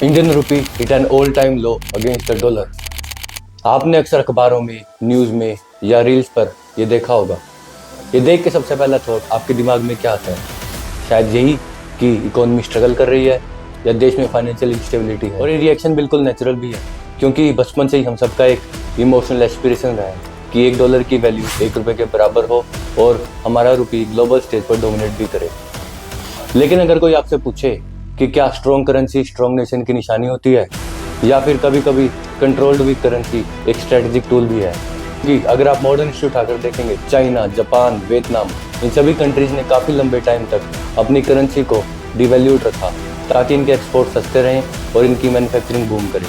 Indian rupee hit an all time low against the dollar. आपने अक्सर अखबारों में, न्यूज़ में या रील्स पर ये देखा होगा। ये देख के सबसे पहला थॉट आपके दिमाग में क्या आता है? शायद यही कि इकोनॉमी स्ट्रगल कर रही है या देश में फाइनेंशियल इंस्टेबिलिटी है। और ये रिएक्शन बिल्कुल नेचुरल भी है, क्योंकि बचपन से ही हम सबका एक इमोशनल एस्पिरेशन रहा है कि $1 की वैल्यू ₹1 के बराबर हो और हमारा रुपी ग्लोबल स्टेज पर डोमिनेट भी करे। लेकिन अगर कोई आपसे पूछे कि क्या स्ट्रॉन्ग करेंसी स्ट्रॉन्ग नेशन की निशानी होती है, या फिर कभी कभी कंट्रोल्ड वीक करेंसी एक स्ट्रेटेजिक टूल भी है, कि अगर आप मॉडर्न हिस्ट्री उठाकर देखेंगे, चाइना, जापान, वियतनाम, इन सभी कंट्रीज ने काफ़ी लंबे टाइम तक अपनी करेंसी को डिवैल्यूड रखा ताकि इनके एक्सपोर्ट सस्ते रहें और इनकी मैन्युफैक्चरिंग बूम करे।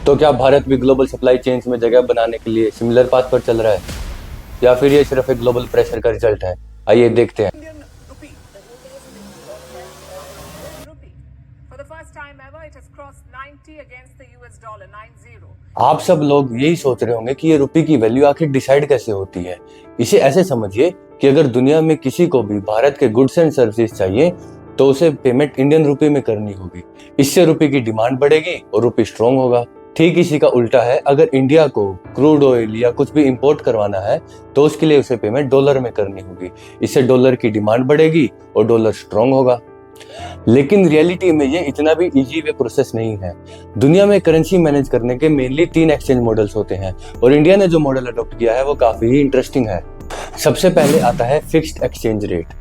तो क्या भारत भी ग्लोबल सप्लाई चेन्स में जगह बनाने के लिए सिमिलर पाथ पर चल रहा है, या फिर ये सिर्फ एक ग्लोबल प्रेशर का रिजल्ट है? आइए देखते हैं। आप सब लोग यही सोच रहे होंगे कि ये रुपये की वैल्यू आखिर डिसाइड कैसे होती है। इसे ऐसे समझिए कि अगर दुनिया में किसी को भी भारत के गुड्स एंड सर्विसेज चाहिए तो उसे पेमेंट इंडियन रुपये में करनी होगी। इससे रुपये की डिमांड बढ़ेगी और रुपये स्ट्रॉन्ग होगा। ठीक इसी का उल्टा है, अगर इंडिया को क्रूड ऑयल या कुछ भी इंपोर्ट करवाना है तो उसके लिए उसे पेमेंट डॉलर में करनी होगी। इससे डॉलर की डिमांड बढ़ेगी और डॉलर स्ट्रॉन्ग होगा। लेकिन रियलिटी में ये इतना भी इजी वे प्रोसेस नहीं है। दुनिया में करेंसी मैनेज करने के मेनली 3 एक्सचेंज मॉडल्स होते हैं और इंडिया ने जो मॉडल अडॉप्ट किया है वो काफी ही इंटरेस्टिंग है। सबसे पहले आता है फिक्स्ड एक्सचेंज रेट।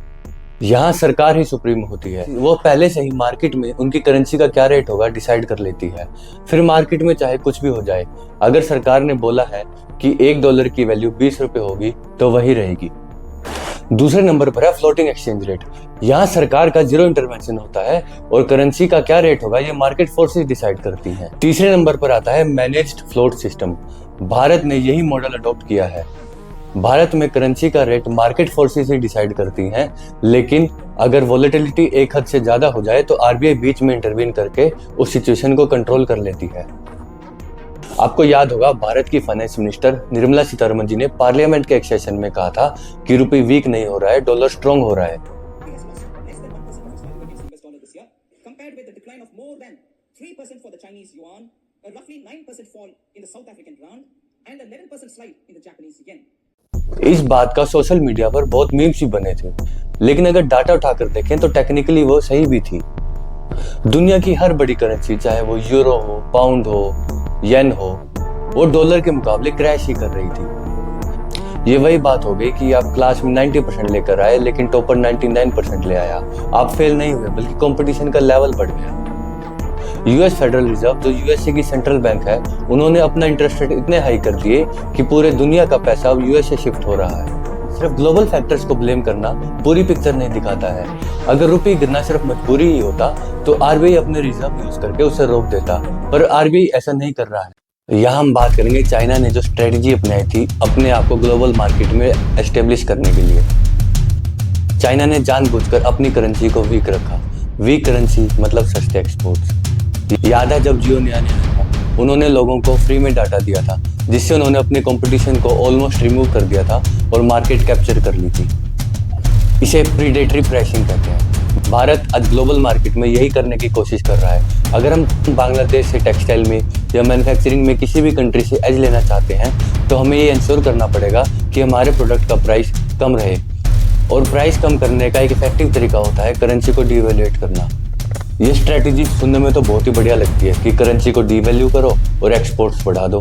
यहाँ सरकार ही सुप्रीम होती है, वो पहले से ही मार्केट में उनकी करेंसी का क्या रेट होगा डिसाइड कर लेती है। फिर मार्केट में चाहे कुछ भी हो जाए, अगर सरकार ने बोला है कि $1 की वैल्यू ₹20 होगी तो वही रहेगी। दूसरे नंबर पर है फ्लोटिंग एक्सचेंज रेट। यहाँ सरकार का जीरो इंटरवेंशन होता है और करेंसी का क्या रेट होगा ये मार्केट फोर्सेस डिसाइड करती हैं। तीसरे नंबर पर आता है मैनेज्ड फ्लोट सिस्टम। भारत ने यही मॉडल अडॉप्ट किया है। भारत में करेंसी का रेट मार्केट फोर्सेस ही डिसाइड करती हैं, लेकिन अगर वोलेटिलिटी एक हद से ज्यादा हो जाए तो आरबीआई बीच में इंटरवीन करके उस सिचुएशन को कंट्रोल कर लेती है। आपको याद होगा, भारत की फाइनेंस मिनिस्टर निर्मला सीतारमण जी ने पार्लियामेंट के एक सेशन में कहा था कि रुपये वीक नहीं हो रहा है, डॉलर स्ट्रॉन्ग हो रहा है। इस बात का सोशल मीडिया पर बहुत मीम्स भी बने थे, लेकिन अगर डाटा उठाकर देखें तो टेक्निकली वो सही भी थी। दुनिया की हर बड़ी करेंसी, चाहे वो यूरो हो, पाउंड हो, येन हो, वो डॉलर के मुकाबले क्रैश ही कर रही थी। ये वही बात हो गई कि आप क्लास में 90% लेकर आए लेकिन टॉपर 99% ले आया। आप फेल नहीं हुए, बल्कि कंपटीशन का लेवल बढ़ गया। यूएस फेडरल रिजर्व, जो यूएसए की सेंट्रल बैंक है, उन्होंने अपना इंटरेस्ट रेट इतने हाई कर दिए कि पूरे दुनिया का पैसा अब यूएस से शिफ्ट हो रहा है। सिर्फ ग्लोबल फैक्टर्स को ब्लेम करना पूरी पिक्चर नहीं दिखाता है। अगर रुपये गिरना सिर्फ मजबूरी ही होता तो आरबीआई अपने रिजर्व यूज करके उसे रोक देता, पर आरबीआई ऐसा नहीं कर रहा है। यहाँ हम बात करेंगे चाइना ने जो स्ट्रेटेजी अपनाई थी अपने आप को ग्लोबल मार्केट में एस्टेब्लिश करने के लिए। चाइना ने जानबूझकर अपनी करेंसी को वीक रखा। वीक करेंसी मतलब सस्ते एक्सपोर्ट्स। याद है जब जियो नया नया था, उन्होंने लोगों को फ्री में डाटा दिया था, जिससे उन्होंने अपने कंपटीशन को ऑलमोस्ट रिमूव कर दिया था और मार्केट कैप्चर कर ली थी। इसे प्रीडेटरी प्राइसिंग कहते हैं। भारत आज ग्लोबल मार्केट में यही करने की कोशिश कर रहा है। अगर हम बांग्लादेश से टेक्सटाइल में या मैन्युफैक्चरिंग में किसी भी कंट्री से एज लेना चाहते हैं तो हमें ये इंश्योर करना पड़ेगा कि हमारे प्रोडक्ट का प्राइस कम रहे। और प्राइस कम करने का एक इफेक्टिव तरीका होता है करेंसी को डिवैल्यूएट करना। ये स्ट्रेटेजी सुनने में तो बहुत ही बढ़िया लगती है कि करेंसी को डिवैल्यू करो और एक्सपोर्ट्स बढ़ा दो,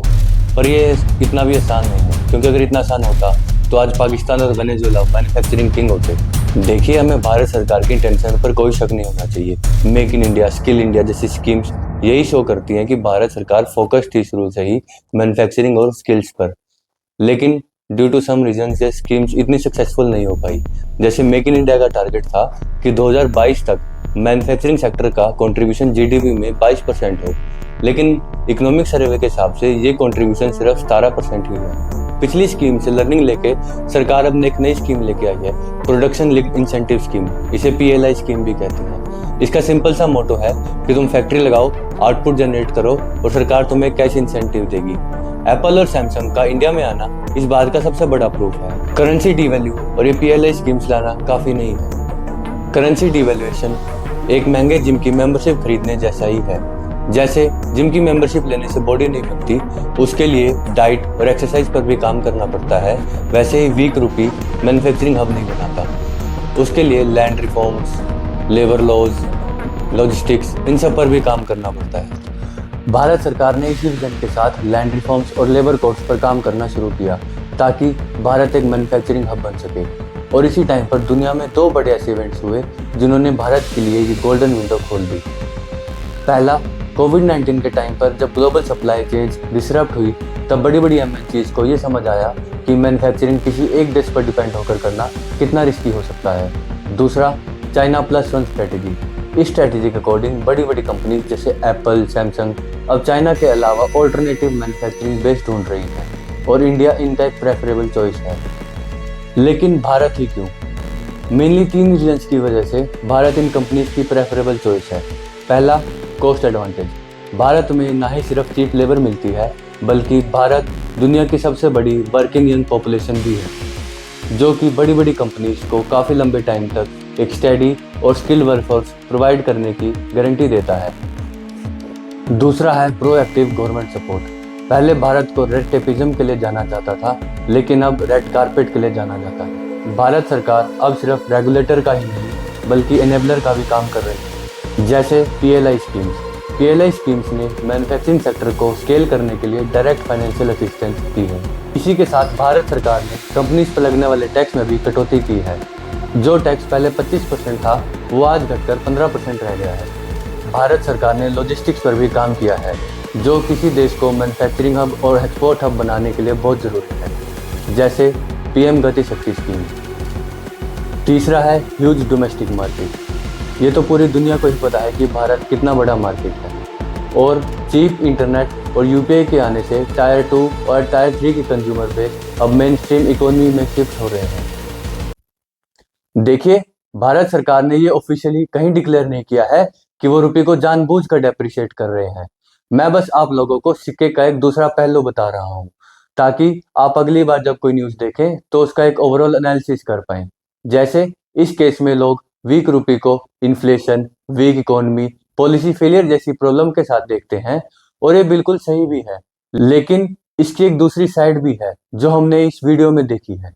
पर ये इतना भी आसान नहीं है, क्योंकि अगर इतना आसान होता तो आज पाकिस्तान और वेनेजुएला मैन्युफैक्चरिंग किंग होते। देखिए, हमें भारत सरकार की इंटेंशन पर कोई शक नहीं होना चाहिए। Make in India, skill India जैसी स्कीम्स यही शो करती हैं कि भारत सरकार फोकस थी शुरू से ही मैन्युफैक्चरिंग और स्किल्स पर, लेकिन ड्यू टू सम रीजन ये स्कीम्स इतनी सक्सेसफुल नहीं हो पाई। जैसे मेक इन इंडिया का टारगेट था कि 2022 तक मैन्युफैक्चरिंग सेक्टर का कंट्रीब्यूशन जीडीपी में 22% हो, लेकिन इकोनॉमिक सर्वे के हिसाब से ये कंट्रीब्यूशन सिर्फ 17% ही हुआ। पिछली स्कीम से लर्निंग लेके सरकार अब एक नई स्कीम लेके आई है, प्रोडक्शन लिंक्ड इंसेंटिव स्कीम। इसे पीएलआई स्कीम भी कहते हैं। इसका सिंपल सा मोटो है कि तुम फैक्ट्री लगाओ, आउटपुट जनरेट करो और सरकार तुम्हें कैश इंसेंटिव देगी। एप्पल और सैमसंग का इंडिया में आना इस बात का सबसे बड़ा प्रूफ है। करेंसी डिवैल्यू और ये पीएलआई स्कीम्स लाना काफी नहीं है। करेंसी डिवैल्यूएशन एक महंगे जिम की मेंबरशिप खरीदने जैसा ही है। जैसे जिम की मेंबरशिप लेने से बॉडी नहीं बनती, उसके लिए डाइट और एक्सरसाइज पर भी काम करना पड़ता है, वैसे ही वीक रूपी मैन्युफैक्चरिंग हब नहीं बनाता। उसके लिए land reforms, labour laws, logistics, इन सब पर भी काम करना पड़ता है। भारत सरकार ने इसी विजन के साथ लैंड रिफॉर्म्स और लेबर कोड्स पर काम करना शुरू किया, ताकि भारत एक मैन्युफैक्चरिंग हब बन सके। और इसी टाइम पर दुनिया में दो बड़े ऐसे इवेंट्स हुए जिन्होंने भारत के लिए ये गोल्डन विंडो खोल दी। पहला, कोविड-19 के टाइम पर जब ग्लोबल सप्लाई चेन्स डिसरप्ट हुई, तब बड़ी बड़ी एमएनसीज को ये समझ आया कि मैन्युफैक्चरिंग किसी एक देश पर डिपेंड होकर करना कितना रिस्की हो सकता है। दूसरा, चाइना प्लस वन स्ट्रेटेजी। इस स्ट्रेटेजी के अकॉर्डिंग बड़ी बड़ी कंपनी जैसे एप्पल, सैमसंग अब चाइना के अलावा ऑल्टरनेटिव मैन्युफैक्चरिंग बेस ढूंढ रही है और इंडिया इनका एक प्रेफरेबल चॉइस है। लेकिन भारत ही क्यों? मेनली 3 रीजन्स की वजह से भारत इन कंपनीज की प्रेफरेबल चॉइस है। पहला, कॉस्ट एडवांटेज। भारत में ना ही सिर्फ चीप लेबर मिलती है, बल्कि भारत दुनिया की सबसे बड़ी वर्किंग यंग पॉपुलेशन भी है, जो कि बड़ी बड़ी कंपनीज को काफ़ी लंबे टाइम तक एक स्टेडी और स्किल वर्कफोर्स प्रोवाइड करने की गारंटी देता है। दूसरा है प्रोएक्टिव गवर्नमेंट सपोर्ट। पहले भारत को रेड टेपिज्म के लिए जाना जाता था, लेकिन अब रेड कारपेट के लिए जाना जाता है। भारत सरकार अब सिर्फ रेगुलेटर का ही नहीं, बल्कि एनेबलर का भी काम कर रही है, जैसे पीएलआई स्कीम्स। पीएलआई स्कीम्स ने मैन्युफैक्चरिंग सेक्टर को स्केल करने के लिए डायरेक्ट फाइनेंशियल असिस्टेंस दी है। इसी के साथ भारत सरकार ने कंपनीज पर लगने वाले टैक्स में भी कटौती की है। जो टैक्स पहले 25% था, वो आज घटकर 15% रह गया है। भारत सरकार ने लॉजिस्टिक्स पर भी काम किया है, जो किसी देश को मैन्युफैक्चरिंग हब और एक्सपोर्ट हब बनाने के लिए बहुत ज़रूरी है, जैसे पीएम गति शक्ति स्कीम। तीसरा है ह्यूज डोमेस्टिक मार्केट। ये तो पूरी दुनिया को ही पता है कि भारत कितना बड़ा मार्केट है, और चीप इंटरनेट और यूपीआई के आने से टायर 2 और टायर 3 के कंज्यूमर बेस अब मेन स्ट्रीम इकोनॉमी में शिफ्ट हो रहे हैं। देखिए, भारत सरकार ने ये ऑफिशियली कहीं डिक्लेयर नहीं किया है कि वो रुपये को जानबूझकर डेप्रिशिएट कर रहे हैं। मैं बस आप लोगों को सिक्के का एक दूसरा पहलू बता रहा हूँ, ताकि आप अगली बार जब कोई न्यूज़ देखें तो उसका एक ओवरऑल एनालिसिस कर पाएं। जैसे इस केस में लोग वीक रुपये को inflation, weak economy, policy failure जैसी प्रॉब्लम के साथ देखते हैं, और ये बिल्कुल सही भी है। लेकिन इसकी एक दूसरी साइड भी है, जो हमने इस वीडियो में देखी है।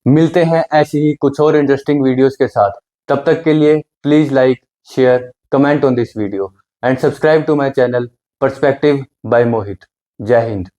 मिलते हैं ऐसी ही कुछ और इंटरेस्टिंग वीडियोस के साथ। तब तक के लिए please like, share, comment on this video and subscribe to my channel perspective by Mohit. Jai Hind.